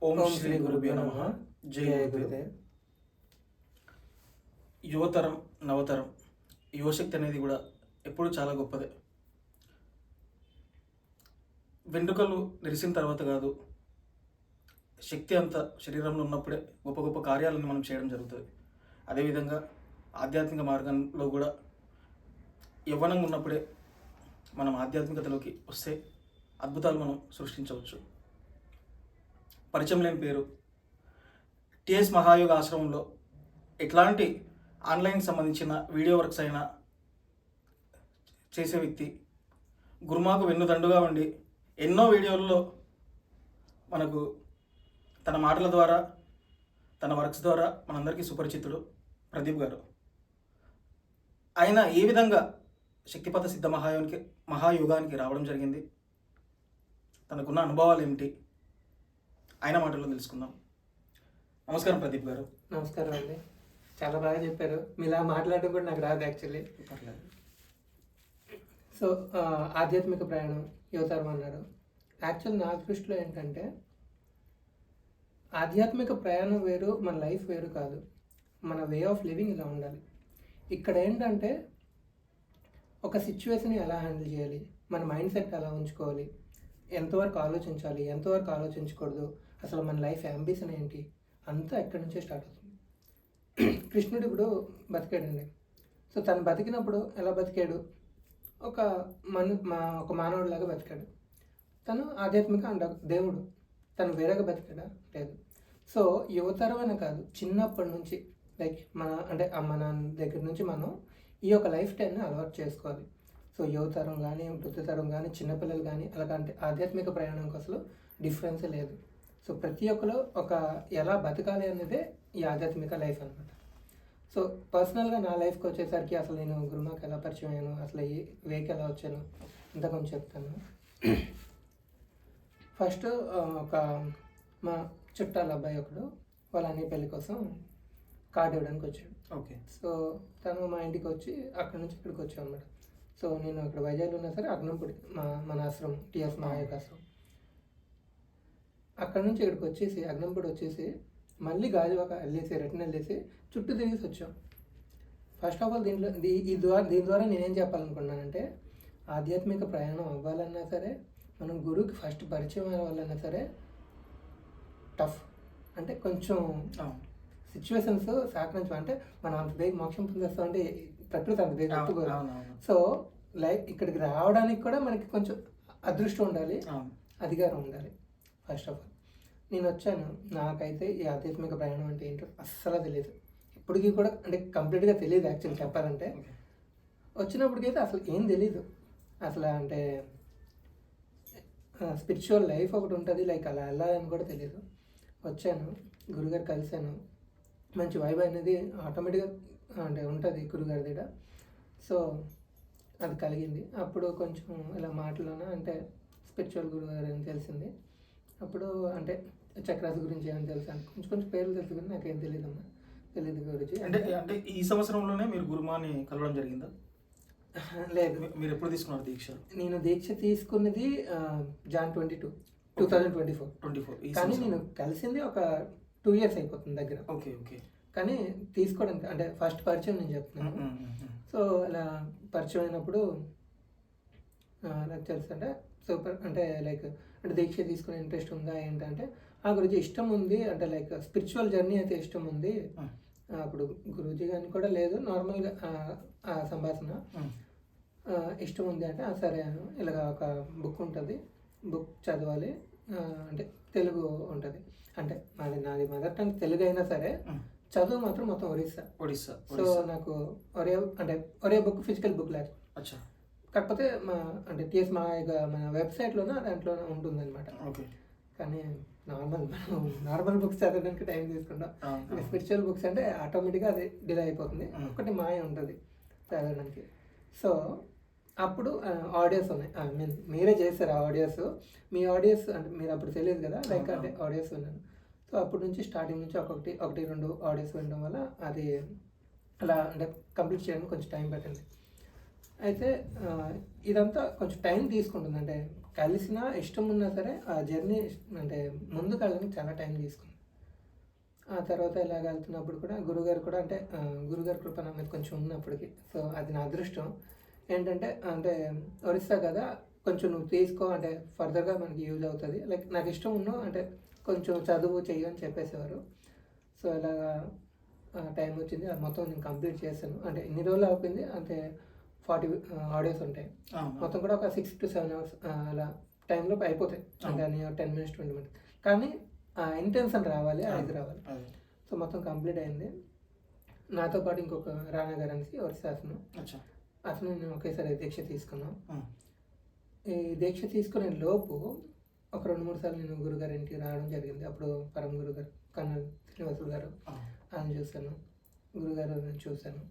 ఓం శ్రీ గురుభ్యో నమః. జయ గురుదేవ్. యువతరం, నవతరం, యువశక్తి అనేది కూడా ఎప్పుడూ చాలా గొప్పదే. వెంట్రుకలు నెరిసిన తర్వాత కాదు, శక్తి అంతా శరీరంలో ఉన్నప్పుడే గొప్ప గొప్ప కార్యాలను మనం చేయడం జరుగుతుంది. అదేవిధంగా ఆధ్యాత్మిక మార్గంలో కూడా యవ్వనంగా ఉన్నప్పుడే మనం ఆధ్యాత్మికతలోకి వస్తే అద్భుతాలు మనం సృష్టించవచ్చు. పరిచయం లేని పేరు, టిఎస్ మహాయోగ ఆశ్రమంలో ఎట్లాంటి ఆన్లైన్కి సంబంధించిన వీడియో వర్క్స్ అయినా చేసే వ్యక్తి, గురుమాకు వెన్నుదండుగా ఉండి ఎన్నో వీడియోల్లో మనకు తన మాటల ద్వారా, తన వర్క్స్ ద్వారా మనందరికీ సుపరిచితుడు ప్రదీప్ గారు. ఆయన ఏ విధంగా శక్తిపథ సిద్ధ మహాయోగానికి రావడం జరిగింది, తనకున్న అనుభవాలు ఏమిటి, ఆయన మాటల్లో తెలుసుకుందాం. నమస్కారం ప్రదీప్ గారు. నమస్కారం అండి, చాలా బాగా చెప్పారు. మీలా మాట్లాడడం కూడా నాకు రాదు యాక్చువల్లీ. సో ఆధ్యాత్మిక ప్రయాణం యువతరం అన్నారు. యాక్చువల్ నా దృష్టిలో ఏంటంటే ఆధ్యాత్మిక ప్రయాణం వేరు, మన లైఫ్ వేరు కాదు. మన వే ఆఫ్ లివింగ్ ఇలా ఉండాలి. ఇక్కడ ఏంటంటే ఒక సిచ్యువేషన్ ఎలా హ్యాండిల్ చేయాలి, మన మైండ్ సెట్ ఎలా ఉంచుకోవాలి, ఎంతవరకు ఆలోచించాలి, ఎంతవరకు ఆలోచించకూడదు, అసలు మన లైఫ్ అంబిషన్ ఏంటి, అంతా ఎక్కడి నుంచే స్టార్ట్ అవుతుంది. కృష్ణుడు ఇప్పుడు బతికాడండి. సో తను బతికినప్పుడు ఎలా బతికాడు, ఒక మానవుడిలాగా బతికాడు. తను ఆధ్యాత్మిక దేవుడు, తను వేరేగా బతికాడా? లేదు. సో యువతరమైన కాదు, చిన్నప్పటి నుంచి లైక్ మన దగ్గర నుంచి మనం ఈ యొక్క లైఫ్ స్టైల్ని అలవాటు చేసుకోవాలి. సో యువతరం కానీ, వృద్ధతరం కానీ, చిన్నపిల్లలు కానీ అలాంటి ఆధ్యాత్మిక ప్రయాణంకి అసలు డిఫరెన్సే లేదు. సో ప్రతి ఒక్కరు ఒక ఎలా బతకాలి అనేదే ఈ ఆధ్యాత్మిక లైఫ్ అనమాట. సో పర్సనల్గా నా లైఫ్కి వచ్చేసరికి అసలు నేను గురుమాకి ఎలా పరిచయం అయ్యాను, అసలు ఈ వేకి ఎలా వచ్చాను అంత కొంచెం చెప్తాను. ఫస్ట్ ఒక మా చుట్టాల అబ్బాయి ఒకడు వాళ్ళ అన్ని పెళ్లి కోసం కార్డు ఇవ్వడానికి వచ్చాడు. ఓకే. సో తను మా ఇంటికి వచ్చి అక్కడ నుంచి ఇక్కడికి వచ్చాం అనమాట. సో నేను అక్కడ వైజాగ్లో ఉన్నా సరే అగ్నంపూడి మన ఆశ్రమం, టిఎస్ మహాయోగ ఆశ్రమం. అక్కడ నుంచి ఇక్కడికి వచ్చేసి అగ్నంపూడి వచ్చేసి మళ్ళీ గాజువాక వెళ్ళేసి రిటర్న్ వెళ్ళేసి చుట్టూ తిరిగేసి వచ్చాం. ఫస్ట్ ఆఫ్ ఆల్ దీని ద్వారా నేనేం చెప్పాలనుకున్నానంటే ఆధ్యాత్మిక ప్రయాణం అవ్వాలన్నా సరే, మనం గురువుకి ఫస్ట్ పరిచయం అవ్వాలన్నా సరే టఫ్. అంటే కొంచెం సిచ్యువేషన్స్ సహకరించు, అంటే మనం అంత బేగ మోక్షం పొందేస్తాం అంటే ప్రకృతి అంత బేగ ఒప్పుకోరు. సో లైక్ ఇక్కడికి రావడానికి కూడా మనకి కొంచెం అదృష్టం ఉండాలి, అధికారం ఉండాలి. ఫస్ట్ ఆఫ్ ఆల్ నేను వచ్చాను, నాకైతే ఈ ఆధ్యాత్మిక ప్రయాణం అంటే ఏంటో అస్సలు తెలియదు. ఇప్పటికీ కూడా అంటే కంప్లీట్గా తెలియదు యాక్చువల్లీ చెప్పాలంటే. వచ్చినప్పటికైతే అసలు ఏం తెలీదు. అసలు అంటే స్పిరిచువల్ లైఫ్ ఒకటి ఉంటుంది, లైక్ అలా వెళ్ళాలని కూడా తెలియదు. వచ్చాను, గురుగారు కలిశాను, మంచి వైబ్ అనేది ఆటోమేటిక్గా అంటే ఉంటుంది గురుగారి దగ్గర. సో అది కలిగింది. అప్పుడు కొంచెం ఇలా మాటలోనే అంటే స్పిరిచువల్ గురుగారు అని తెలిసింది. అప్పుడు అంటే చక్రాస్ గురించి ఏమని తెలుసు అంటే కొంచెం కొంచెం పేర్లు తెలుసు కానీ నాకేం తెలియదు అమ్మా, తెలియదు గురించి. అంటే ఈ సంవత్సరంలోనే మీరు గురుమాని కలవడం జరిగిందా? లేదు. మీరు ఎప్పుడు తీసుకున్నారు దీక్ష? నేను దీక్ష తీసుకున్నది జాన్ 2024. కానీ నేను కలిసింది ఒక 2 years అయిపోతుంది దగ్గర. Okay okay. కానీ తీసుకోవడానికి అంటే ఫస్ట్ పరిచయం నేను చెప్తున్నాను. సో అలా పరిచయం అయినప్పుడు నాకు తెలుసు అంటే సూపర్ అంటే లైక్ అంటే దీక్ష తీసుకునే ఇంట్రెస్ట్ ఉందా ఏంటంటే ఆ గురించి ఇష్టం ఉంది, అంటే లైక్ స్పిరిచువల్ జర్నీ అయితే ఇష్టం ఉంది. అప్పుడు గురూజీ గారిని కూడా లేదు, నార్మల్గా ఆ సంభాషణ ఇష్టం ఉంది అంటే సరే ఇలాగ ఒక బుక్ ఉంటుంది, బుక్ చదవాలి, అంటే తెలుగు ఉంటుంది, అంటే నాది మదర్ టంగ్ తెలుగు అయినా సరే చదువు మాత్రం మొత్తం ఒడిస్సా. సో నాకు ఒరే బుక్ ఫిజికల్ బుక్ లేక, కాకపోతే అంటే టిఎస్ మహాయోగ మన వెబ్సైట్లోనే దాంట్లోనే ఉంటుందన్నమాట. కానీ నార్మల్ బుక్స్ చదవడానికి టైం తీసుకుంటాం. స్పిరిచువల్ బుక్స్ అంటే ఆటోమేటిక్గా అది డిలే అయిపోతుంది, ఒకటి మాయ ఉంటుంది చదవడానికి. సో అప్పుడు ఆడియోస్ ఉన్నాయి, మీరే చేస్తారు ఆ ఆడియోస్. మీ ఆడియోస్ అంటే మీరు అప్పుడు తెలియదు కదా, లైక్ అంటే ఆడియోస్ విన్నాను. సో అప్పటి నుంచి స్టార్టింగ్ నుంచి ఒకటి 2 ఆడియోస్ వినడం వల్ల అది అలా అంటే కంప్లీట్ చేయడానికి కొంచెం టైం పట్టింది. అయితే ఇదంతా కొంచెం టైం తీసుకుంటుంది, అంటే కలిసినా ఇష్టం ఉన్నా సరే ఆ జర్నీ అంటే ముందుకు వెళ్ళడానికి చాలా టైం తీసుకుంది. ఆ తర్వాత ఇలాగ వెళ్తున్నప్పుడు కూడా గురుగారు కూడా అంటే గురుగారి కృప నా మీద కొంచెం ఉన్నప్పటికి, సో అది నా అదృష్టం. ఏంటంటే అంటే ఒరిస్సా కదా, కొంచెం నువ్వు తీసుకో అంటే ఫర్దర్గా మనకి యూజ్ అవుతుంది, లైక్ నాకు ఇష్టం ఉన్ను అంటే కొంచెం చదువు చెయ్యి అని చెప్పేసేవారు. సో ఇలాగా టైం వచ్చింది, అది మొత్తం నేను కంప్లీట్ చేశాను. అంటే ఎన్ని రోజులు అయిపోయింది అంటే 40 ఆడియోస్ ఉంటాయి, మొత్తం కూడా ఒక 6 to 7 hours అలా టైంలో అయిపోతాయి. అంటే 10 minutes 20 minutes, కానీ ఇంటెన్షన్ రావాలి, అది రావాలి. సో మొత్తం కంప్లీట్ అయింది. నాతో పాటు ఇంకొక రానా గారు అనేసి ఒరిస్సా అతను నేను ఒకేసారి దీక్ష తీసుకున్నాం. ఈ దీక్ష తీసుకునే లోపు ఒక 2-3 సార్లు నేను గురుగారి ఇంటికి రావడం జరిగింది. అప్పుడు పరమ గురుగారు కన్నా శ్రీనివాసులు గారు ఆయన చూశాను, గురుగారు నేను చూశాను.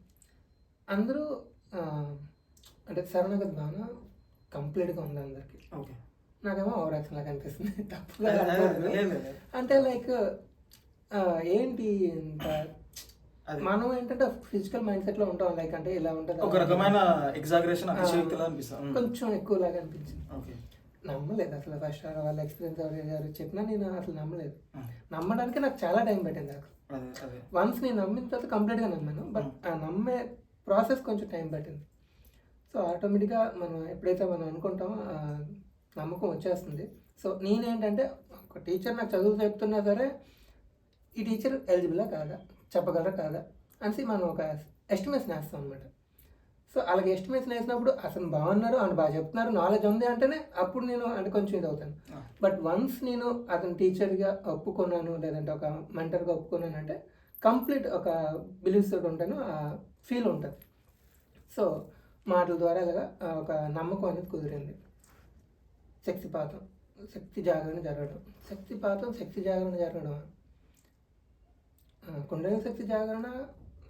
అందరూ అంటే శరణాగతి భావన కంప్లీట్గా ఉంది అందరికి. నాకేమో ఓవర్ యాక్షన్ లాగా అనిపిస్తుంది, తప్పుగా అంటే లైక్ ఏంటి ఇంత మనం ఏంటంటే ఫిజికల్ మైండ్ సెట్ లో ఉంటాం, లైక్ అంటే ఇలా ఉంటుంది, ఒక రకమైన ఎగ్జాగరేషన్ అనిపిస్తుంది, కొంచెం ఎక్కువ లాగా అనిపించింది. నమ్మలేదు అసలు. ఫస్ట్ వాళ్ళ ఎక్స్పీరియన్స్ ఎవరు చెప్పినా నేను అసలు నమ్మలేదు. నమ్మడానికి నాకు చాలా టైం పట్టింది అసలు. వన్స్ నేను నమ్మిన తర్వాత కంప్లీట్గా నమ్మాను, బట్ ఆ నమ్మే ప్రాసెస్ కొంచెం టైం పట్టింది. సో ఆటోమేటిక్గా మనం ఎప్పుడైతే మనం అనుకుంటామో నమ్మకం వచ్చేస్తుంది. సో నేనేంటంటే ఒక టీచర్ నాకు చదువు చెప్తున్నా సరే ఈ టీచర్ ఎలిజిబులా కాదా, చెప్పగలరా కాదా అనేసి మనం ఒక ఎస్టిమేషన్ వేస్తాం అనమాట. సో అలాగే ఎస్టిమేషన్ వేసినప్పుడు అసలు బాగున్నారు అని బాగా చెప్తున్నారు, నాలెడ్జ్ ఉంది అంటేనే అప్పుడు నేను అంటే కొంచెం ఇది అవుతాను. బట్ వన్స్ నేను అతను టీచర్గా ఒప్పుకున్నాను, లేదంటే ఒక మెంటర్గా ఒప్పుకున్నాను అంటే కంప్లీట్ ఒక బిలీఫ్స్ తోటి ఉంటాను, ఫీల్ ఉంటుంది. సో మాటల ద్వారా అలాగా ఒక నమ్మకం అనేది కుదిరింది. శక్తిపాతం, శక్తి జాగరణ జరగడం, శక్తి జాగరణ జరగడం, కుండలి శక్తి జాగరణ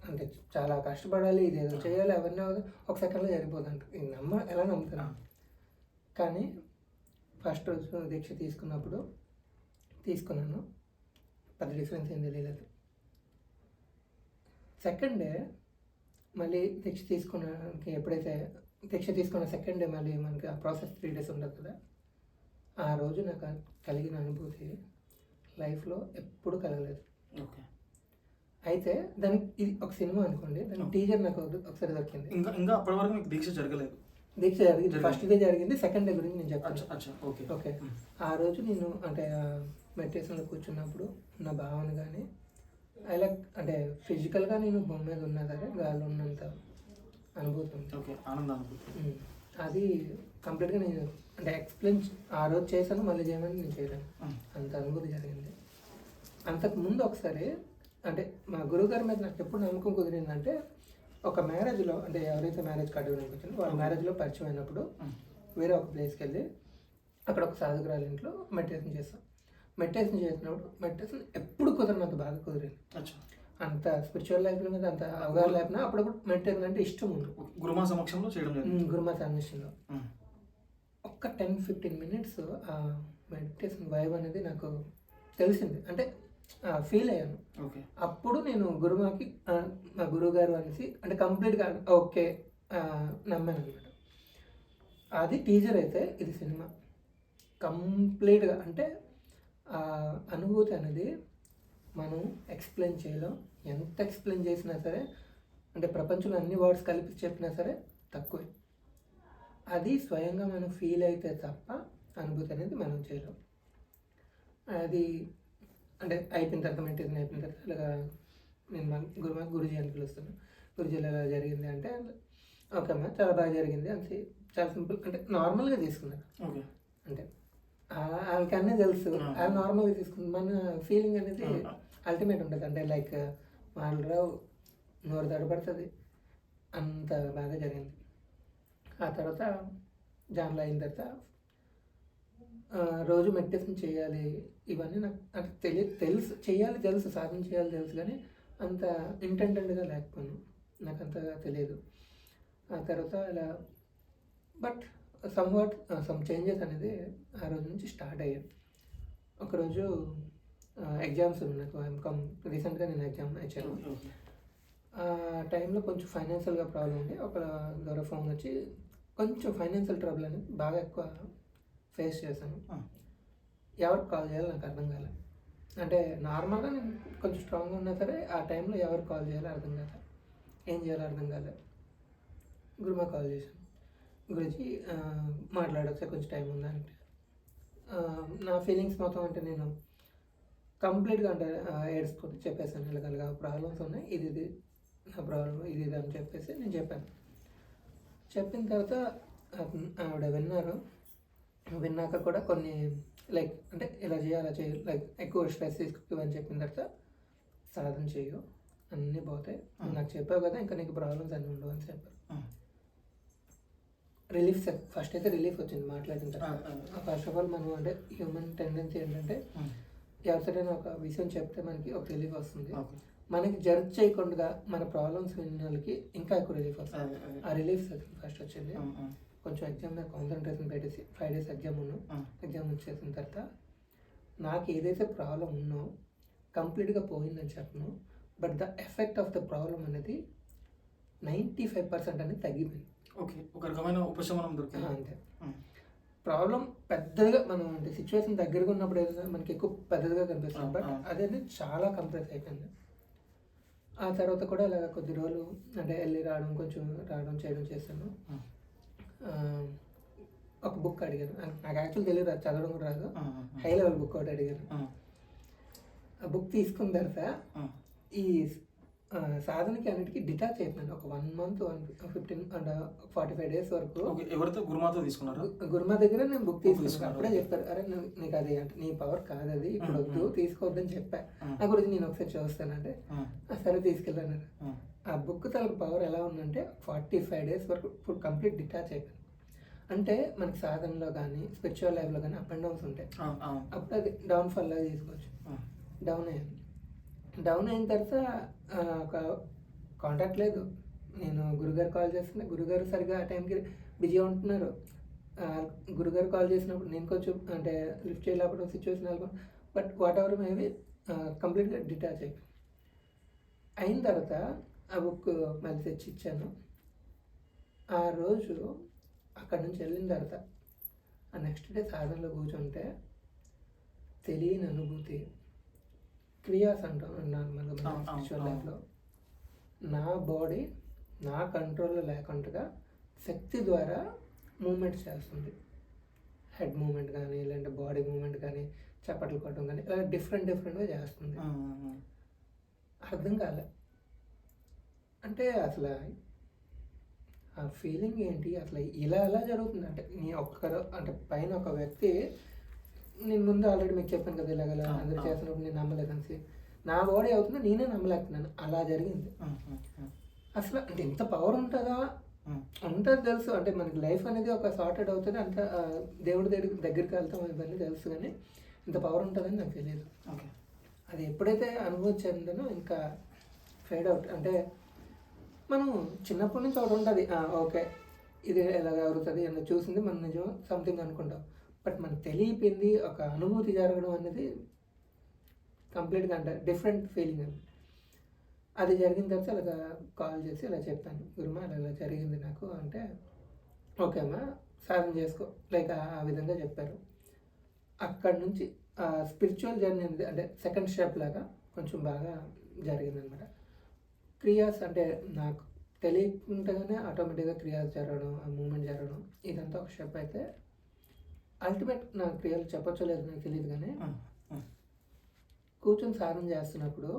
అంటే చాలా కష్టపడాలి, ఇది ఏదో చేయాలి, అవన్నీ ఒక సెకండ్లో జరిగిపోతుంట. ఇది ఎలా నమ్ముతాను. కానీ ఫస్ట్ రోజు దీక్ష తీసుకున్నాను, పెద్ద డిఫరెన్స్ ఏం తెలియలేదు. సెకండ్ డే మళ్ళీ దీక్ష తీసుకున్నానికి, ఎప్పుడైతే దీక్ష తీసుకున్న సెకండ్ డే మళ్ళీ మనకి ఆ ప్రాసెస్ 3 days ఉండదు కదా, ఆ రోజు నాకు కలిగిన అనుభూతి లైఫ్లో ఎప్పుడు కలగలేదు. అయితే దానికి ఇది ఒక సినిమా అనుకోండి, దాని టీజర్ నాకు ఒకసారి దొరికింది. ఇంకా అప్పటి వరకు మీకు దీక్ష జరగలేదు? దీక్ష జరిగింది, ఫస్ట్ డే జరిగింది, సెకండ్ డే గురించి నేను చెప్తాను. ఓకే, ఆ రోజు నేను అంటే మెడిటేషన్లో కూర్చున్నప్పుడు నా భావన కానీ అలా అంటే ఫిజికల్గా నేను భూమి మీద ఉన్నా సరే గాల్లో ఉన్నంత అనుభూతి ఉంది, అది కంప్లీట్గా నేను అంటే ఎక్స్ప్లెయిన్ ఆ రోజు చేశాను, మళ్ళీ చేయమని నేను చేయలేను, అంత అనుభూతి జరిగింది. అంతకుముందు ఒకసారి అంటే మా గురువుగారి మీద నాకు ఎప్పుడు నమ్మకం కుదిరిందంటే, ఒక మ్యారేజ్లో అంటే ఎవరైతే మ్యారేజ్ కట్టుకోవడానికి వచ్చిందో వాళ్ళ మ్యారేజ్లో పరిచయం అయినప్పుడు వేరే ఒక ప్లేస్కి వెళ్ళి అక్కడ ఒక సాధకురాలి ఇంట్లో మెడిటేషన్ చేస్తాం. మెడిటేషన్ చేసినప్పుడు మెడిటేషన్ ఎప్పుడు కుదిరినంత బాగా కుదిరింది. అంత స్పిరిచువల్ లైఫ్ మీద అంత అవగాహన లేకపోయినా అప్పుడప్పుడు మెడిటేషన్ అంటే ఇష్టం ఉంది. గురుమా సమక్షంలో చేయడం, గురుమా సమక్షంలో ఒక్క 10-15 minutes ఆ మెడిటేషన్ వైబ్ అనేది నాకు తెలిసింది, అంటే ఫీల్ అయ్యాను. అప్పుడు నేను గురుమాకి మా గురువు గారు అనేసి అంటే కంప్లీట్గా ఓకే నమ్మాను అనమాట. అది టీజర్ అయితే ఇది సినిమా కంప్లీట్గా అంటే అనుభూతి అనేది మనం ఎక్స్ప్లెయిన్ చేయలేం. ఎంత ఎక్స్ప్లెయిన్ చేసినా సరే, అంటే ప్రపంచంలో అన్ని వర్డ్స్ కలిపి చెప్పినా సరే తక్కువే. అది స్వయంగా మనం ఫీల్ అయితే తప్ప అనుభూతి అనేది మనం చేయలేం. అది అంటే అయిపోయిన తర్వాత మెడిటేషన్ అయిపోయిన తర్వాత అలాగా నేను గురుజీ అని పిలుస్తాను. గురుజీ ఎలా జరిగింది అంటే, ఓకే అమ్మా చాలా బాగా జరిగింది అని చాలా సింపుల్ అంటే నార్మల్గా తీసుకున్నాను. అంటే వాళ్ళకి అన్నీ తెలుసు, వాళ్ళు నార్మల్గా తీసుకుంది. మన ఫీలింగ్ అనేది అల్టిమేట్ ఉంటుంది, అంటే లైక్ వాళ్ళు నోరు తడబడుతుంది, అంత బాగా జరిగింది. ఆ తర్వాత జాన్లో అయిన తర్వాత రోజు మెడిటేషన్ చేయాలి, ఇవన్నీ నాకు అంటే తెలుసు, తెలుసు సాధన చేయాలి తెలుసు, కానీ అంత ఇంటెంటెడ్గా లేకపోయాను, నాకు అంతగా తెలియదు. ఆ తర్వాత ఇలా బట్ సమ్ చేంజెస్ అనేది ఆ రోజు నుంచి స్టార్ట్ అయ్యాయి. ఒకరోజు ఎగ్జామ్స్ ఉన్నాయి, నాకు ఎంకామ్ రీసెంట్గా నేను ఎగ్జామ్ ఇచ్చాను. ఆ టైంలో కొంచెం ఫైనాన్షియల్గా ప్రాబ్లం ఉండి ఒక ద్వారా ఫోన్ వచ్చి కొంచెం ఫైనాన్షియల్ ట్రబుల్ అనేది బాగా ఎక్కువ ఫేస్ చేశాను. ఆ. ఎవరికి కాల్ చేయాలో నాకు అర్థం కాలేదు. అంటే నార్మల్గా నేను కొంచెం స్ట్రాంగ్గా ఉన్నా సరే ఆ టైంలో ఎవరికి కాల్ చేయాలో అర్థం కాలేదు, ఏం చేయాలో అర్థం కాలేదు. గురుమా కాల్ చేశాను. గురించి మాట్లాడొచ్చా, కొంచెం టైం ఉందా అంటే నా ఫీలింగ్స్ మొత్తం అంటే నేను కంప్లీట్గా అంటే ఏడ్చుకొని చెప్పేసాను. ఇలాగ ప్రాబ్లమ్స్ ఉన్నాయి, ఇది నా ప్రాబ్లం ఇది అని చెప్పేసి నేను చెప్పాను. చెప్పిన తర్వాత ఆవిడ విన్నారు. విన్నాక కూడా కొన్ని లైక్ అంటే ఇలా చేయాలి అలా చేయాలి, లైక్ ఎక్కువ స్ట్రెస్ తీసుకోవని చెప్పిన తర్వాత సాధన చేయు, అన్నీ పోతాయి, నాకు చెప్పావు కదా ఇంకా నీకు ప్రాబ్లమ్స్ అన్నీ ఉండవు అని చెప్పారు. రిలీఫ్ ఫస్ట్ అయితే రిలీఫ్ వచ్చింది మాట్లాడిన తర్వాత. ఫస్ట్ ఆఫ్ ఆల్ మనం అంటే హ్యూమన్ టెండెన్సీ ఏంటంటే ఎవరితోనైనా ఒక విషయం చెప్తే మనకి ఒక రిలీఫ్ వస్తుంది. మనకి జడ్జ్ చేయకుండా మన ప్రాబ్లమ్స్ విన్న వాళ్ళకి ఇంకా ఎక్కువ రిలీఫ్ వస్తుంది. ఆ రిలీఫ్ ఫస్ట్ వచ్చింది. కొంచెం ఎగ్జామ్ మీద కాన్సన్ట్రేషన్ పెట్టేసి 5 days ఎగ్జామ్ ఎగ్జామ్ వచ్చేసిన తర్వాత నాకు ఏదైతే ప్రాబ్లం ఉన్నో కంప్లీట్గా పోయిందని చెప్పను. But the effect of the problem అనేది 95% అనేది తగ్గిపోయింది. ఓకే, ఒక రకమైన ఉపశమనం దొరికింది. అంతే. ప్రాబ్లం పెద్దగా మనం అంటే సిచ్యువేషన్ దగ్గరగా ఉన్నప్పుడు ఏదైనా మనకి ఎక్కువ పెద్దదిగా కనిపిస్తుంది, బట్ అదేది చాలా కంప్రెస్ అయిపోయింది. ఆ తర్వాత కూడా ఇలా కొద్ది రోజులు అంటే వెళ్ళి కొంచెం రావడం చేయడం చేశాను. ఒక బుక్ అడిగాను, నాకు యాక్చువల్ తెలియదు, చదవడం కూడా రాదు. హై లెవెల్ బుక్ ఒకటి అడిగాను. ఆ బుక్ తీసుకున్న తర్వాత ఈ సాధనకి అన్నిటికీ డిటాచ్ అయిపోయాను. ఒక 1 month 15 and 45 days వరకు. ఎవరితో? గురుమాతో తీసుకున్నారు. గురుమా దగ్గర నేను బుక్ తీసుకున్నాను. అప్పుడే చెప్పారు, అరే నీకు అది అంటే నీ పవర్ కాదు, అది ఇప్పుడు వద్దు తీసుకోవద్దని చెప్పా. నా గురించి నేను ఒకసారి చూస్తానంటే సరే తీసుకెళ్ళాను. ఆ బుక్ తలకు పవర్ ఎలా ఉందంటే 45 days వరకు ఇప్పుడు కంప్లీట్ డిటాచ్ అయిపోయింది. అంటే మనకి సాధనలో కానీ స్పిరిచువల్ లైఫ్లో కానీ అప్ అండ్ డౌన్స్ ఉంటాయి. అప్పుడు అది డౌన్ఫాల్ లాగా తీసుకోవచ్చు. డౌన్ అయిన తర్వాత ఒక కాంటాక్ట్ లేదు. నేను గురుగారు కాల్ చేస్తున్నా, గురుగారు సరిగా ఆ టైంకి బిజీగా ఉంటున్నారు. గురుగారు కాల్ చేసినప్పుడు నేను కొంచెం అంటే లిఫ్ట్ చేయలేకపోవడం సిచ్యువేషన్ వెళ్ళడం, బట్ వాట్ ఎవర్ మేబీ కంప్లీట్గా డిటాచ్ అయిన తర్వాత ఆ బుక్ మళ్ళీ తెచ్చి ఇచ్చాను. ఆ రోజు అక్కడి నుంచి వెళ్ళిన తర్వాత ఆ నెక్స్ట్ డే సాధనలో కూర్చుంటే తెలియని అనుభూతి, క్రియాస్ అంటాం నార్మల్గా స్పిరిచువల్ లైఫ్లో, నా బాడీ నా కంట్రోల్లో లేకుండా శక్తి ద్వారా మూమెంట్స్ చేస్తుంది. హెడ్ మూమెంట్ కానీ లేదంటే బాడీ మూమెంట్ కానీ చప్పట్లు కొట్టడం కానీ ఇలా డిఫరెంట్గా చేస్తుంది. అర్థం కాలే. అంటే అసలు ఆ ఫీలింగ్ ఏంటి, అసలు ఇలా ఎలా జరుగుతుంది అంటే నీ ఒక్కరు అంటే పైన ఒక వ్యక్తి, నేను ముందు ఆల్రెడీ మీకు చెప్పాను కదా ఇలాగ అందరూ చేస్తున్నప్పుడు నేను నమ్మలేదని, నా బాడీ అవుతుంది నేనే నమ్మలేకపోతున్నాను. అలా జరిగింది. అసలు అంటే ఇంత పవర్ ఉంటుందా? ఉంటుంది తెలుసు, అంటే మనకి లైఫ్ అనేది ఒక సార్టెడ్ అవుతుంది, అంత దేవుడి దగ్గరికి వెళ్తాం ఇవన్నీ తెలుసు, కానీ ఇంత పవర్ ఉంటుందని నాకు తెలియదు. అది ఎప్పుడైతే అనుభవం చెందానో ఇంకా ఫేడ్ అవుట్. అంటే మనం చిన్నప్పటి నుంచి ఒకటి ఉంటుంది, ఓకే ఇది ఎలాగ అవుతుంది అని చూసింది మనం నిజం సంథింగ్ అనుకుంటాం, బట్ మనకు తెలియపోయింది ఒక అనుభూతి జరగడం అనేది కంప్లీట్గా అంటే డిఫరెంట్ ఫీలింగ్ అది. అది జరిగిన తర్వాత అలాగా కాల్ చేసి ఇలా చెప్పాను, గురుమా అలా జరిగింది నాకు అంటే, ఓకే అమ్మా సాధన చేసుకో లైక్ ఆ విధంగా చెప్పారు. అక్కడి నుంచి స్పిరిచువల్ జర్నీ అనేది అంటే సెకండ్ స్టెప్ లాగా కొంచెం బాగా జరిగిందనమాట. క్రియాస్ అంటే నాకు తెలియకుండానే ఆటోమేటిక్గా క్రియాస్ జరగడం, ఆ మూమెంట్ జరగడం, ఇదంతా ఒక స్టెప్ అయితే అల్టిమేట్ నా క్రియలు చెప్పచ్చో లేదు నాకు తెలియదు, కానీ కూర్చొని సాధన చేస్తున్నప్పుడు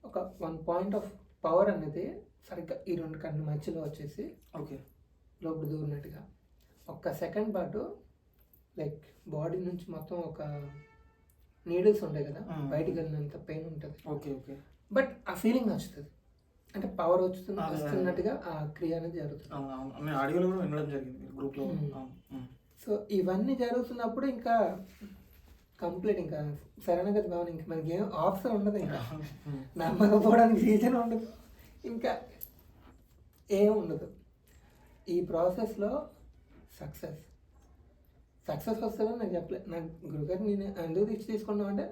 ఒక 1 point ఆఫ్ పవర్ అనేది సరిగ్గా ఈ 2 కన్ను మధ్యలో వచ్చేసి లోపల దూరినట్టుగా ఒక్క సెకండ్ పాటు లైక్ బాడీ నుంచి మొత్తం ఒక నీడిల్స్ ఉంటాయి కదా, బయటికి వెళ్ళినంత పెయిన్ ఉంటుంది. బట్ ఆ ఫీలింగ్ వస్తుంది, అంటే పవర్ వస్తున్నట్టుగా ఆ క్రియ అనేది జరుగుతుంది. సో ఇవన్నీ జరుగుతున్నప్పుడు ఇంకా కంప్లీట్ ఇంకా శరణగతి భావన, ఇంకా మనకి ఏం ఆప్షన్ ఉండదు, ఇంకా నమ్మకపోవడానికి రీజన్ ఉండదు, ఇంకా ఏం ఉండదు. ఈ ప్రాసెస్లో సక్సెస్ వస్తుందని నాకు చెప్పలేదు. నాకు గురుగారు నేను ఎందుకు తీసుకున్నాం అంటే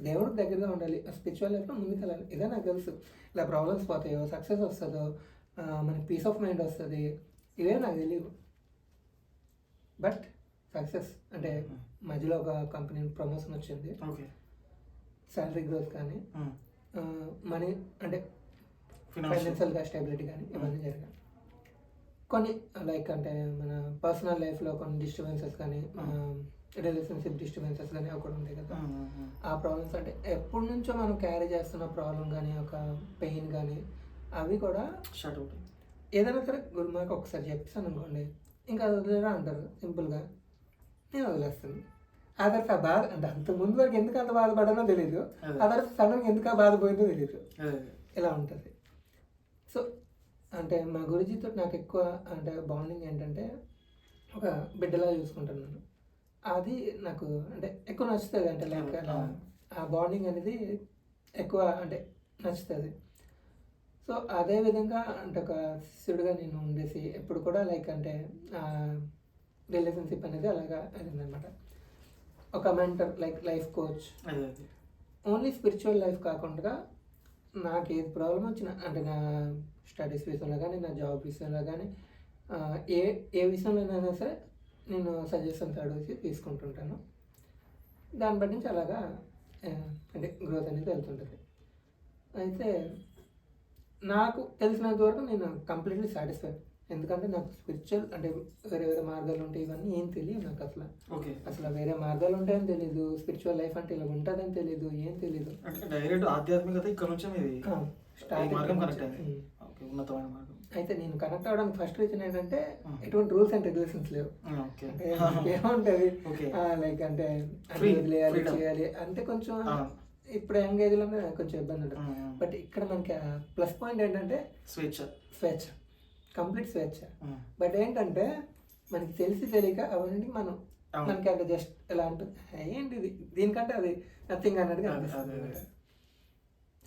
దేవుడికి దగ్గరగా ఉండాలి, స్పిరిచువల్ లైఫ్లో ముందుకు వెళ్ళాలి, ఇదే నాకు తెలుసు. ఇలా ప్రాబ్లమ్స్ పోతాయో, సక్సెస్ వస్తుందో, మనకి పీస్ ఆఫ్ మైండ్ వస్తుంది, ఇవే నాకు తెలియదు. బట్ సక్సెస్ అంటే మధ్యలో ఒక కంపెనీ ప్రమోషన్ వచ్చింది, ఓకే. శాలరీ గ్రోత్ కానీ మనీ అంటే ఫినాన్షియల్. ఫైనాన్షియల్గా స్టెబిలిటీ కానీ ఇవన్నీ జరిగాయి. కొన్ని లైక్ అంటే మన పర్సనల్ లైఫ్లో కొన్ని డిస్టర్బెన్సెస్ కానీ రిలేషన్షిప్ డిస్టర్బెన్సెస్ కానీ ఒకటి ఉంటాయి కదా. ఆ ప్రాబ్లమ్స్ అంటే ఎప్పటి నుంచో మనం క్యారీ చేస్తున్న ప్రాబ్లం కానీ ఒక పెయిన్ కానీ అవి కూడా షార్ట్ అవుట్. ఏదైనా సరే గురుమాకి ఒకసారి చెప్పేసాను అనుకోండి, ఇంకా అది వదిలేరా అంటారు సింపుల్గా, నేను వదిలేస్తాను. ఆ తర్వాత ఆ బాధ అంటే అంత ముందు వరకు ఎందుకు అంత బాధపడానో తెలియదు, ఆ తర్వాత సడన్గా ఎందుకు ఆ బాధపోయిందో తెలియదు, ఇలా ఉంటుంది. సో అంటే మా గురుజీతో నాకు ఎక్కువ అంటే బాండింగ్ ఏంటంటే ఒక బిడ్డలా చూసుకుంటాను నేను. అది నాకు అంటే ఎక్కువ నచ్చుతుంది. అంటే లైక్ అలా ఆ బాండింగ్ అనేది ఎక్కువ అంటే నచ్చుతుంది. సో అదే విధంగా అంటే ఒక శిష్యుడిగా నేను ఉండేసి ఎప్పుడు కూడా లైక్ అంటే రిలేషన్షిప్ అనేది అలాగా అయిందనమాట. ఒక mentor like life coach, only spiritual life కాకుండా నాకు ఏది ప్రాబ్లం వచ్చినా అంటే నా స్టడీస్ విషయంలో కానీ నా జాబ్ విషయంలో కానీ ఏ విషయంలోనైనా సరే నేను సజెషన్స్ అడిగి తీసుకుంటుంటాను. దాన్ని బట్టి నుంచి అలాగా అంటే గ్రోత్ అనేది వెళ్తుంటుంది. అయితే నాకు తెలిసినంత వరకు నేను కంప్లీట్లీ సాటిస్ఫైడ్. ఎందుకంటే నాకు స్పిరిచువల్ అంటే వేరే వేరే మార్గాలు ఉంటాయి ఇవన్నీ ఏం తెలియదు నాకు అసలు. అసలు వేరే మార్గాలు ఉంటాయని తెలియదు, స్పిరిచువల్ లైఫ్ అంటే ఇలా ఉంటుందని తెలియదు, ఏం తెలియదు. డైరెక్ట్ ఆధ్యాత్మికత ఇక్కడ నుంచి అయితే నేను కనెక్ట్ అవ్వడానికి ఫస్ట్ రీజన్ ఏంటంటే ఎటువంటి రూల్స్ అండ్ రెగ్యులేషన్స్ లేవు. ఏముంటది లైక్ అంటే వదిలేయాలి చేయాలి అంటే కొంచెం ఇప్పుడు యంగ్ ఏజ్ లో కొంచెం ఇబ్బంది ఉంటుంది. బట్ ఇక్కడ మనకి ప్లస్ పాయింట్ ఏంటంటే స్వేచ్ఛ, కంప్లీట్ స్వేచ్ఛ. బట్ ఏంటంటే మనకి తెలిసి తెలియక అవన్నీ మనకి అంటే జస్ట్ ఎలా ఉంటుంది ఏంటిది దీనికంటే అది నథింగ్ అన్నట్టుగా అనిపిస్తుంది.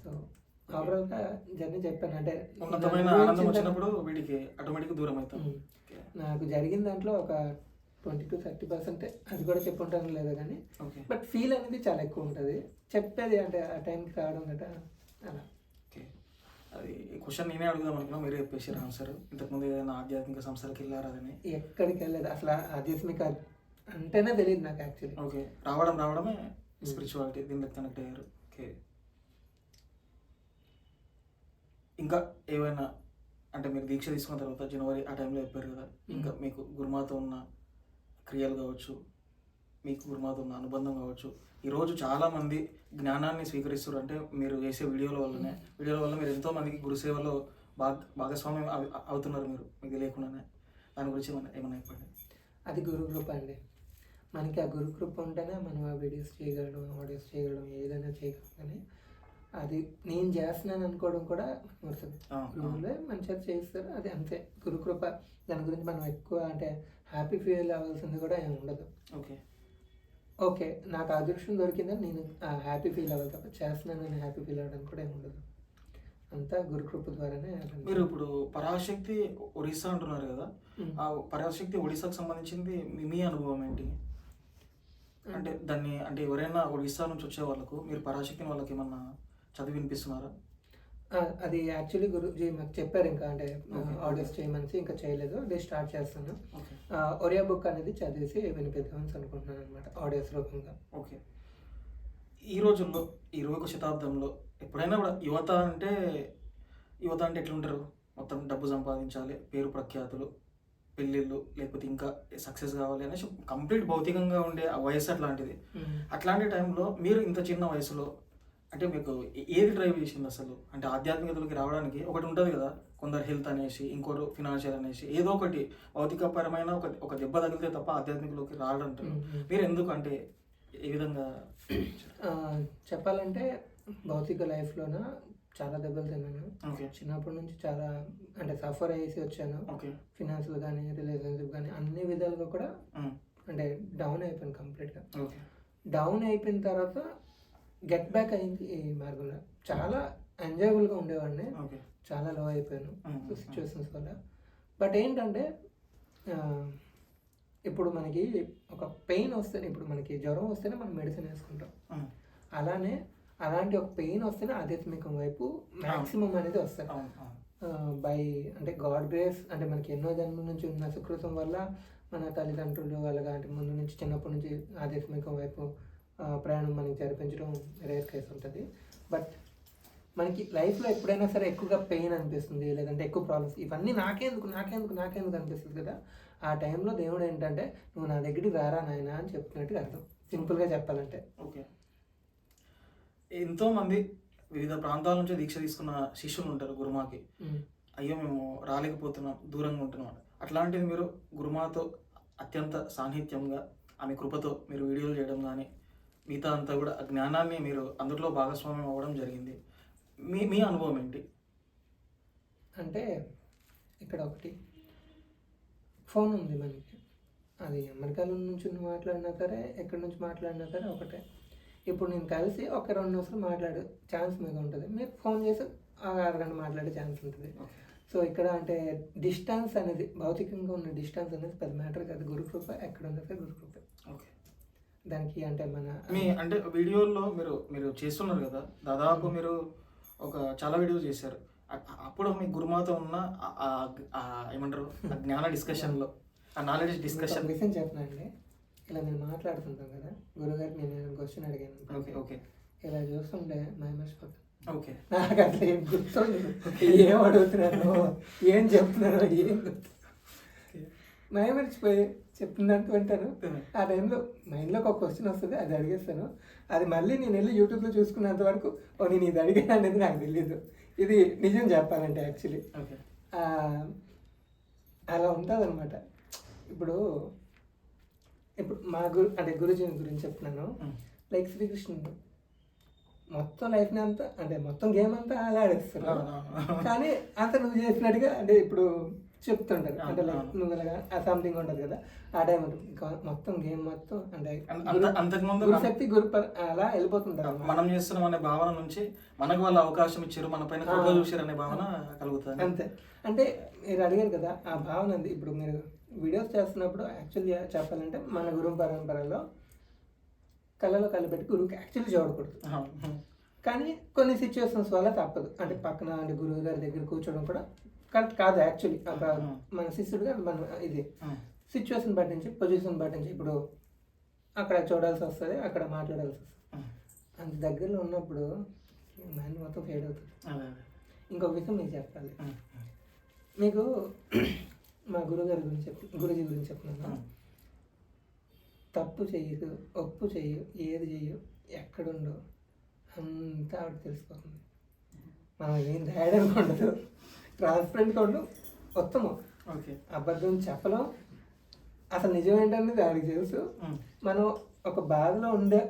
సో ఓవరాల్గా జర్నీ చెప్పాను అంటే నాకు జరిగిన దాంట్లో ఒక 20-30% అది కూడా చెప్పుంటాను లేదా కానీ, బట్ ఫీల్ అనేది చాలా ఎక్కువ ఉంటుంది. చెప్పేది అంటే ఆ టైంకి రావడం గట్రా అలా. అది క్వశ్చన్ నేనే అడుగుదాం అనుకున్నా, మీరే చెప్పేసారు ఆన్సర్. ఇంతకుముందు ఏదైనా ఆధ్యాత్మిక సంస్థలకు వెళ్ళారా? అని ఎక్కడికి వెళ్ళలేదు అసలు. ఆధ్యాత్మిక అంటేనే తెలియదు నాకు యాక్చువల్లీ. ఓకే, రావడమే స్పిరిచువాలిటీ, దీనికి కనెక్ట్ అయ్యారు. ఓకే, ఇంకా ఏమైనా అంటే మీరు దీక్ష తీసుకున్న తర్వాత జనవరి ఆ టైంలో చెప్పారు కదా, ఇంకా మీకు గురుమాత ఉన్న క్రియలు కావచ్చు, మీకు గురుమాత ఉన్న అనుబంధం కావచ్చు, ఈరోజు చాలామంది జ్ఞానాన్ని స్వీకరిస్తారు అంటే మీరు చేసే వీడియోల వల్ల మీరు ఎంతో మందికి గురుసేవలో భాగస్వామ్యం అవుతున్నారు మీరు, మీకు లేకుండానే. దాని గురించి ఏమైనా చెప్పండి. అది గురు కృప అండి. మనకి ఆ గురు కృప ఉంటేనే మనం ఆ వీడియోస్ చేయగలడం, ఆడియోస్ చేయగలడం, ఏదైనా చేయగలం. కానీ అది నేను చేస్తున్నాను అనుకోవడం కూడా వస్తుంది. గురువులే మంచిగా చేస్తారు, అది అంతే గురుకృప. దాని గురించి మనం ఎక్కువ అంటే హ్యాపీ ఫీల్ అవ్వాల్సింది కూడా ఏమి ఉండదు. ఓకే నాకు అదృష్టం దొరికిందని నేను హ్యాపీ ఫీల్ అవ్వాలి తప్ప చేస్తున్నానని హ్యాపీ ఫీల్ అవ్వడానికి కూడా ఏమి ఉండదు. అంతా గురుకృప ద్వారానే. మీరు ఇప్పుడు పరాశక్తి ఒడిస్సా అంటున్నారు కదా, ఆ పరాశక్తి ఒడిస్సాకు సంబంధించింది మీ అనుభవం ఏంటి? అంటే దాన్ని అంటే ఎవరైనా ఒడిస్సా నుంచి వచ్చే వాళ్ళకు మీరు పరాశక్తిని వాళ్ళకి ఏమన్నా చదివి వినిపిస్తున్నారా? అది యాక్చువల్లీ గురుజీ మాకు చెప్పారు, ఇంకా అంటే ఆడియోస్ చేయమని, ఇంకా చేయలేదు, అది స్టార్ట్ చేస్తాను. ఒరియా బుక్ అనేది చదివేసి వినిపిద్దామని అనుకుంటున్నాను అనమాట, ఆడియోస్ రూపంగా. ఓకే, ఈ రోజుల్లో 21వ శతాబ్దంలో ఎప్పుడైనా కూడా యువత అంటే ఎట్లుంటారు? మొత్తం డబ్బు సంపాదించాలి, పేరు ప్రఖ్యాతులు, పెళ్ళిళ్ళు, లేకపోతే ఇంకా సక్సెస్ కావాలి అనేసి కంప్లీట్ భౌతికంగా ఉండే ఆ వయసు అట్లాంటిది. అట్లాంటి టైంలో మీరు ఇంత చిన్న వయసులో అంటే మీకు ఏది డ్రైవ్ చేసింది అసలు? అంటే ఆధ్యాత్మికతలోకి రావడానికి ఒకటి ఉంటుంది కదా, కొందరు హెల్త్ అనేసి, ఇంకోరు ఫినాన్షియల్ అనేసి, ఏదో ఒకటి భౌతికపరమైన ఒక దెబ్బ తగిలితే తప్ప ఆధ్యాత్మికలోకి రావడంటారు. మీరు ఎందుకు అంటే ఏ విధంగా చెప్పాలంటే భౌతిక లైఫ్లోన చాలా దెబ్బలు తిన్నాను. చిన్నప్పటి నుంచి చాలా అంటే సఫర్ అయ్యేసి వచ్చాను. ఫినాన్షియల్ కానీ, రిలేషన్షిప్ కానీ అన్ని విధాలుగా కూడా అంటే డౌన్ అయిపోయాను కంప్లీట్గా. డౌన్ అయిపోయిన తర్వాత గెట్ బ్యాక్ అయింది ఈ మార్గంలో. చాలా ఎంజాయబుల్గా ఉండేవాడిని, చాలా లో అయిపోయాను సిచ్యువేషన్స్ వల్ల. బట్ ఏంటంటే ఇప్పుడు మనకి ఒక పెయిన్ వస్తేనే, ఇప్పుడు మనకి జ్వరం వస్తేనే మనం మెడిసిన్ వేసుకుంటాం. అలానే అలాంటి ఒక పెయిన్ వస్తేనే ఆధ్యాత్మికం వైపు మ్యాక్సిమం అనేది వస్తుంది. బై అంటే గాడ్ గ్రేస్ అంటే మనకి ఎన్నో జన్మల నుంచి ఉన్న సుకృతం వల్ల మన తల్లిదండ్రులు అలాంటి ముందు నుంచి చిన్నప్పటి నుంచి ఆధ్యాత్మికం వైపు ప్రయాణం మనకి జరిపించడం రేర్ కేసు ఉంటుంది. బట్ మనకి లైఫ్లో ఎప్పుడైనా సరే ఎక్కువగా పెయిన్ అనిపిస్తుంది, లేదంటే ఎక్కువ ప్రాబ్లమ్స్, ఇవన్నీ నాకెందుకు అనిపిస్తుంది కదా, ఆ టైంలో దేవుడు ఏంటంటే నువ్వు నా దగ్గరికి రారా నాయనా అని చెప్తున్నట్టుగా అర్థం, సింపుల్గా చెప్పాలంటే. ఓకే. ఎంతోమంది వివిధ ప్రాంతాల నుంచి దీక్ష తీసుకున్న శిష్యులు ఉంటారు గురుమాకి. అయ్యో మేము రాలేకపోతున్నాం, దూరంగా ఉంటున్నాం. అట్లాంటిది మీరు గురుమాతో అత్యంత సాన్నిహిత్యంగా ఆమె కృపతో మీరు వీడియోలు చేయడం కానీ మిగతా అంతా కూడా ఆ జ్ఞానాన్ని మీరు అందులో భాగస్వామ్యం అవ్వడం జరిగింది. మీ అనుభవం ఏంటి? అంటే ఇక్కడ ఒకటి ఫోన్ ఉంది మనకి, అది అమెరికాలో నుంచి మాట్లాడినా సరే ఎక్కడి నుంచి మాట్లాడినా సరే ఒకటే. ఇప్పుడు నేను కలిసి ఒక 2 నిమిషాలు మాట్లాడే ఛాన్స్ మీకు ఉంటుంది, మీరు ఫోన్ చేసి అరగంట మాట్లాడే ఛాన్స్ ఉంటుంది. సో ఇక్కడ అంటే డిస్టెన్స్ అనేది, భౌతికంగా ఉన్న డిస్టెన్స్ అనేది పెద్ద మ్యాటర్ కాదు. గురుకృప ఎక్కడ ఉన్నా సరే గురుకృప. ఓకే. దానికి అంటే మన అంటే వీడియోల్లో మీరు చేస్తున్నారు కదా, దాదాపు మీరు ఒక చాలా వీడియోస్ చేశారు. అప్పుడు మీ గురుమాతో ఉన్న ఏమంటారు జ్ఞాన డిస్కషన్లో, ఆ నాలెడ్జ్ డిస్కషన్ విషయం చెప్పనండి. ఇలా నేను మాట్లాడుతుంటాను కదా, గురుగారికి నేను క్వశ్చన్ అడిగాను. Okay okay. ఇలా చూస్తుంటే మర్చిపోతాను. ఓకే. నాకు అసలు ఏం గుర్తుండదు, ఏం అడుగుతున్నాను, ఏం చెప్తున్నాను, ఏం గుర్తు మర్చిపోయి చెప్తున్నట్టు వింటాను. ఆ టైంలో మైండ్లోకి ఒక క్వశ్చన్ వస్తుంది, అది అడిగేస్తాను. అది మళ్ళీ నేను వెళ్ళి యూట్యూబ్లో చూసుకున్నంత వరకు నేను ఇది అడిగాను అనేది నాకు తెలియదు. ఇది నిజం చెప్పాలంటే యాక్చువల్లీ అలా ఉంటుంది అనమాట. ఇప్పుడు మా గురుజీ గురించి చెప్తున్నాను. లైక్ శ్రీకృష్ణుడు మొత్తం లైఫ్ని అంతా అంటే మొత్తం గేమ్ అంతా అలా ఆడేస్తున్నావు, కానీ అంత నువ్వు చేసినట్టుగా అంటే ఇప్పుడు చెప్తుంటారు. అంటే లైక్ నువ్వు అలాగా సంథింగ్ ఉంటుంది కదా, ఆ టైం మొత్తం గేమ్ మొత్తం అంటే అంతకుముందు గురుశక్తి అలా వెళ్ళిపోతుంటారు. మనం చేస్తున్నాం అనే భావన నుంచి మనకు వాళ్ళు అవకాశం ఇచ్చారు, మన పైన కృప చూశారు అనే భావన కలుగుతుంది. అంతే. అంటే మీరు అడిగారు కదా ఆ భావన ఉంది. ఇప్పుడు మీరు వీడియోస్ చేస్తున్నప్పుడు యాక్చువల్లీ చెప్పాలంటే మన గురు పరంపరలో కళ్ళలో కలిపెట్టి గురువుకి యాక్చువల్లీ చూడకూడదు, కానీ కొన్ని సిచ్యువేషన్స్ వల్ల తప్పదు. అంటే పక్కన అంటే గురువు గారి దగ్గర కూర్చోవడం కూడా కరెక్ట్ కాదు యాక్చువల్లీ. ఒక మన శిష్యుడుగా మన ఇది సిచ్యువేషన్ పట్టించి పొజిషన్ పట్టించి ఇప్పుడు అక్కడ చూడాల్సి వస్తుంది, అక్కడ మాట్లాడాల్సి వస్తుంది. అంత దగ్గరలో ఉన్నప్పుడు మైండ్ మొత్తం ఫేడ్ అవుతుంది. ఇంకొక విషయం మీకు చెప్పాలి. మీకు మా గురుగారి గురుజీ గురించి చెప్తున్నాను. తప్పు చెయ్యదు, ఒప్పు చెయ్యు, ఏది చెయ్యు, ఎక్కడుండో అంతా ఆవిడ తెలిసిపోతుంది. మనం ఏం రాయడానికి ఉండదు, ట్రాన్స్పరెంట్గా ఉండదు, మొత్తము అబద్ధం చెప్పలేం. అసలు నిజం ఏంటనేది ఆవిడకి తెలుసు. మనం ఒక బాధలో ఉండే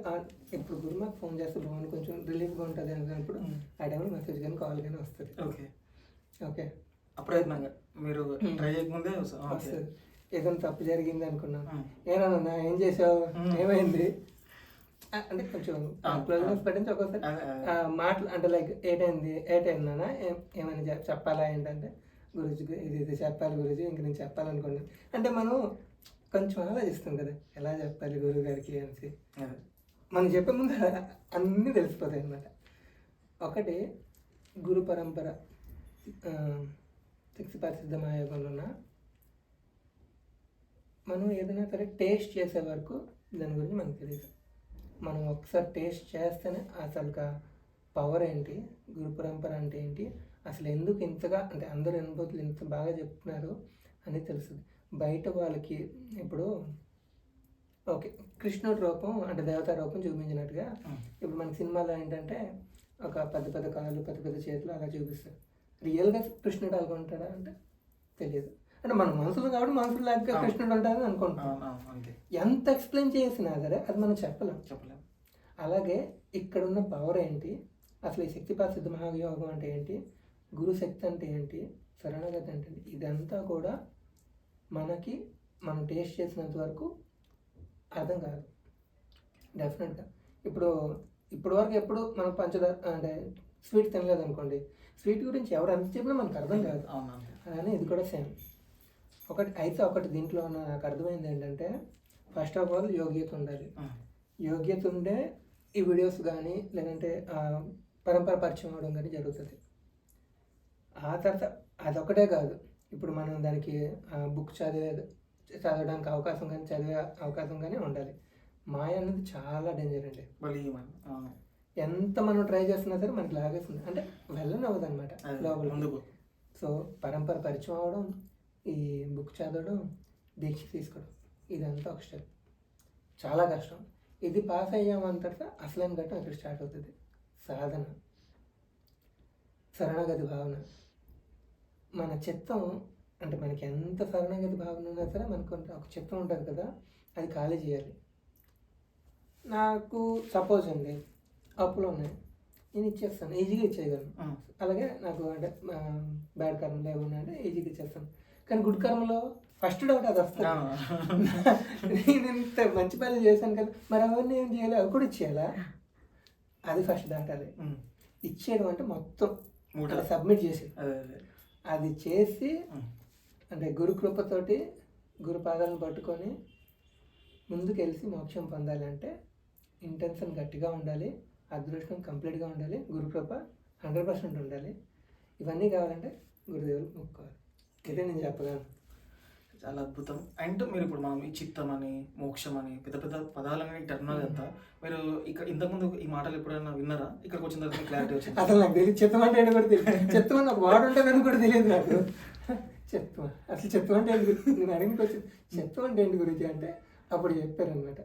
ఇప్పుడు గురు మాకు ఫోన్ చేస్తే బాగుంది, కొంచెం రిలీఫ్గా ఉంటుంది అనుకున్నప్పుడు ఆ టైంలో మెసేజ్ కానీ కాల్ కానీ వస్తుంది. Okay okay. అప్రయత్నంగా మీరు ట్రై చేయకముందే వస్తుంది. ఏదైనా తప్పు జరిగింది అనుకున్నాను, ఏమన్నా ఏం చేసావు, ఏమైంది అంటే కొంచెం క్లోజ్నెస్ పట్టించి ఒక్కోసారి మాటలు అంటే లైక్ ఏటైందా ఏమైనా చెప్పాలా ఏంటంటే గురుజీ ఇది చెప్పాలి గురుజీ ఇంక నేను చెప్పాలనుకున్నాను అంటే మనం కొంచెం ఆలోచిస్తాం కదా ఎలా చెప్పాలి గురువు గారికి అనేసి. మనం చెప్పే ముందు అన్నీ తెలిసిపోతాయి అన్నమాట. ఒకటి గురు పరంపర శక్తిపాత మహాయోగంలో ఉన్న మనం ఏదైనా సరే టేస్ట్ చేసే వరకు దాని గురించి మనకు తెలియదు. మనం ఒకసారి టేస్ట్ చేస్తేనే అసలు పవర్ ఏంటి, గురు పరంపర అంటే ఏంటి, అసలు ఎందుకు ఇంతగా అంటే అందరు అనుభూతులు ఇంత బాగా చెప్తున్నారు అని తెలుస్తుంది బయట వాళ్ళకి. ఇప్పుడు ఓకే కృష్ణుడి రూపం అంటే దేవతా రూపం చూపించినట్టుగా ఇప్పుడు మన సినిమాలో ఏంటంటే ఒక పెద్ద పెద్ద కాళ్ళు పెద్ద పెద్ద చేతులు అలా చూపిస్తారు. రియల్గా కృష్ణుడు అలాగ ఉంటాడా అంటే తెలియదు. అంటే మన మనసులు కాబట్టి మనసులు లేక కృష్ణుడు ఉంటాడని అనుకుంటాం. ఎంత ఎక్స్ప్లెయిన్ చేసినా సరే అది మనం చెప్పలేం. అలాగే ఇక్కడున్న పవర్ ఏంటి, అసలు ఈ శక్తిపాత సిద్ధ మహాయోగం అంటే ఏంటి, గురు శక్తి అంటే ఏంటి, శరణాగతి అంటే ఏంటి, ఇదంతా కూడా మనకి మనం టేస్ట్ చేసినంత వరకు అర్థం కాదు డెఫినెట్గా. ఇప్పుడు వరకు ఎప్పుడు మనం పంచదార అంటే స్వీట్ తినలేదు అనుకోండి, స్వీట్ గురించి ఎవరు ఎంత చెప్పినా మనకు అర్థం కాదు. అలానే ఇది కూడా సేమ్. ఒకటి దీంట్లో నాకు అర్థమైంది ఏంటంటే ఫస్ట్ ఆఫ్ ఆల్ యోగ్యత ఉండాలి. యోగ్యత ఉండే ఈ వీడియోస్ కానీ లేదంటే పరంపర పరిచయం అవడం కానీ జరుగుతుంది. ఆ తర్వాత అదొకటే కాదు, ఇప్పుడు మనం దానికి బుక్ చదవడానికి అవకాశం కానీ చదివే అవకాశం కానీ ఉండాలి. మాయ అనేది చాలా డేంజర్ అండి. బలీయమని. అవును. ఎంత మనం ట్రై చేస్తున్నా సరే మనకి లాగేస్తుంది, అంటే వెళ్ళనవ్వదు అనమాట అదే లోపల. ముందుకు. సో పరంపర పరిచయం అవడం, ఈ బుక్ చదవడం, దీక్ష తీసుకోవడం, ఇదంతా ఒక స్టెప్. చాలా కష్టం. ఇది పాస్ అయ్యామంతా అసలైన ఘట్టం ఇక్కడ స్టార్ట్ అవుతుంది. సాధన, శరణాగతి భావన. మన చిత్తం అంటే మనకి ఎంత శరణాగతి భావన ఉన్నా సరే మనకు ఒక చిత్తం ఉంటుంది కదా, అది ఖాళీ చేయాలి. నాకు సపోజ్ అండి అప్పులు ఉన్నాయి, నేను ఇచ్చేస్తాను, ఈజీగా ఇచ్చేయగలను. ఉమ్. అలాగే నాకు అంటే బ్యాడ్ కర్మలు ఏమన్నా అంటే ఈజీగా ఇచ్చేస్తాను. కానీ గుడ్ కర్మలో ఫస్ట్ డౌట్ అది వస్తుంది. నేను ఇంత మంచి పనులు చేశాను కదా, మరి అవన్నీ ఏం చేయాలి, అవి కూడా ఇచ్చేయాలా? అది ఫస్ట్ దాటాలి. ఉమ్. ఇచ్చేయడం అంటే మొత్తం మూట. సబ్మిట్ చేసి అదే అదే. అది చేసి ఉమ్. అంటే గురు కృపతోటి గురు పాదాలను పట్టుకొని ముందుకు వెళ్ళి మోక్షం పొందాలంటే ఇంటెన్షన్ గట్టిగా ఉండాలి, అదృష్టం కంప్లీట్గా ఉండాలి, గురు కృప 100% ఉండాలి. ఇవన్నీ కావాలంటే గురుదేవులు మొక్కుకోవాలి. ఇదే నేను చెప్పగలను. చాలా అద్భుతం. అండ్ మీరు ఇప్పుడు మనం ఈ చిత్తం అని మోక్షం అని పెద్ద పెద్ద పదాలని టర్మినాలజీ అంతా మీరు ఇక్కడ ఇంతకుముందు ఈ మాటలు ఎప్పుడైనా విన్నారా? ఇక్కడికి వచ్చిన తర్వాత క్లారిటీ వచ్చింది. అసలు నాకు తెలియదు చిత్తం అంటే ఏంటో కూడా తెలియదు. చిత్తం అని ఒక వాడు ఉంటుందని కూడా తెలియదు నాకు. చిత్తం అసలు చిత్తం అంటే ఏంటి నేను అడిగిన క్వశ్చన్, చిత్తం అంటే ఏంటి గురించి అంటే అప్పుడు చెప్పారనమాట.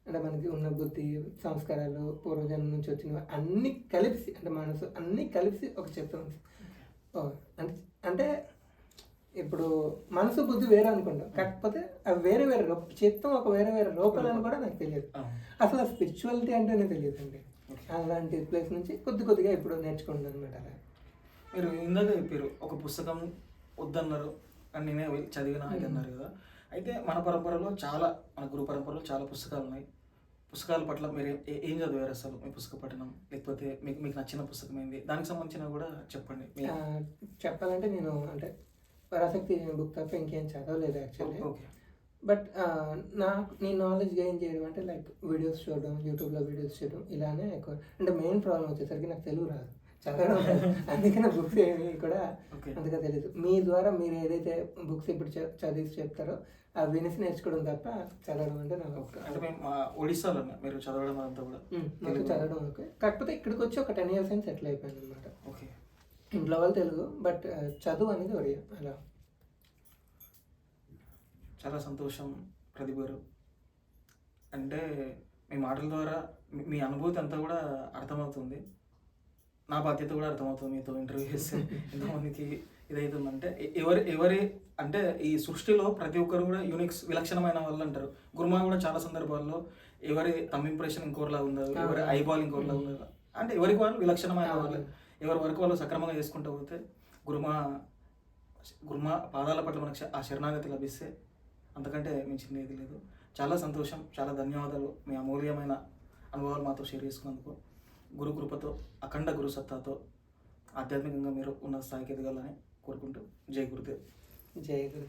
అంటే మనకి ఉన్న బుద్ధి, సంస్కారాలు, పూర్వజన్మ నుంచి వచ్చినవి అన్నీ కలిసి, అంటే మనసు అన్నీ కలిసి ఒక చిత్తం ఉంది. అంటే అంటే ఇప్పుడు మనసు బుద్ధి వేరే అనుకుంటాం, కాకపోతే అవి వేరే వేరే చిత్తం ఒక వేరే వేరే రూపాలని కూడా నాకు తెలియదు. అసలు ఆ స్పిరిచువాలిటీ అంటేనే తెలియదు అండి. అలాంటి ప్లేస్ నుంచి కొద్ది కొద్దిగా ఇప్పుడు నేర్చుకుంటాను అనమాట. అలా మీరు ఇందాక చెప్పారు ఒక పుస్తకం వద్దన్నారు అని నేనే వెళ్ళి చదివిన అది అన్నారు కదా. అయితే మన పరంపరలో చాలా, మన గురు పరంపరలో చాలా పుస్తకాలు ఉన్నాయి. పుస్తకాల పట్ల మీరు ఏం చదివారు అసలు? మీ పుస్తక పఠనం, లేకపోతే మీకు మీకు నచ్చిన పుస్తకం ఏంది, దానికి సంబంధించిన కూడా చెప్పండి. చెప్పాలంటే నేను అంటే పరాశక్తి బుక్ తప్ప ఇంకేం చదవలేదు యాక్చువల్లీ. ఓకే. బట్ నేను నాలెడ్జ్ గెయిన్ చేయడం అంటే లైక్ వీడియోస్ చూడడం, యూట్యూబ్లో వీడియోస్ చూడడం, ఇలానే ఎక్కువ. అంటే మెయిన్ ప్రాబ్లం వచ్చేసరికి నాకు తెలుగు రాదు, చదవడం రాదు. అందుకే నా బుక్స్ ఏమి కూడా అంతగా తెలియదు. మీ ద్వారా మీరు ఏదైతే బుక్స్ ఇప్పుడు చదివి చెప్తారో అవి వినేసి నేర్చుకోవడం తప్ప చదవడం అంటే నాకు అంటే మేము ఒడిస్సాలో మీరు చదవడం అంతా కూడా నాకు చదవడం ఓకే. కాకపోతే ఇక్కడికి వచ్చి ఒక 10 years అని సెటిల్ అయిపోయింది అనమాట. ఓకే. ఇంట్లో వాళ్ళు తెలుగు, బట్ చదువు అనేది ఒడియా. అలా చాలా సంతోషం ప్రదీప్ గారు. అంటే మీ మాటల ద్వారా మీ అనుభూతి అంతా కూడా అర్థమవుతుంది. నా బాధ్యత కూడా అర్థమవుతుంది మీతో ఇంటర్వ్యూ చేస్తే. ఎంతమందికి ఇదవుతుందంటే ఎవరి అంటే ఈ సృష్టిలో ప్రతి ఒక్కరు కూడా యూనిక్స్, విలక్షణమైన వాళ్ళు అంటారు. గురుమా కూడా చాలా సందర్భాల్లో ఎవరి తమ్ ఇంప్రెషన్ ఇంకోరిలా ఉండదు, ఎవరి ఐబాల్ ఇంకోరిలా ఉండదు. అంటే ఎవరికి వాళ్ళు విలక్షణమైన వాళ్ళు, ఎవరి వరకు వాళ్ళు సక్రమంగా చేసుకుంటూ పోతే గురుమా పాదాల పట్ల మనకు ఆ శరణాగతి లభిస్తే అంతకంటే మించింది ఏది లేదు. చాలా సంతోషం, చాలా ధన్యవాదాలు మీ అమూల్యమైన అనుభవాలు మాతో షేర్ చేసుకున్నందుకు. గురు కృపతో, అఖండ గురు సత్తాతో ఆధ్యాత్మికంగా మీరు ఉన్న స్థాయికి ఎదగాలని కోరుకుంటూ జై గురుదేవ్. జై గురు.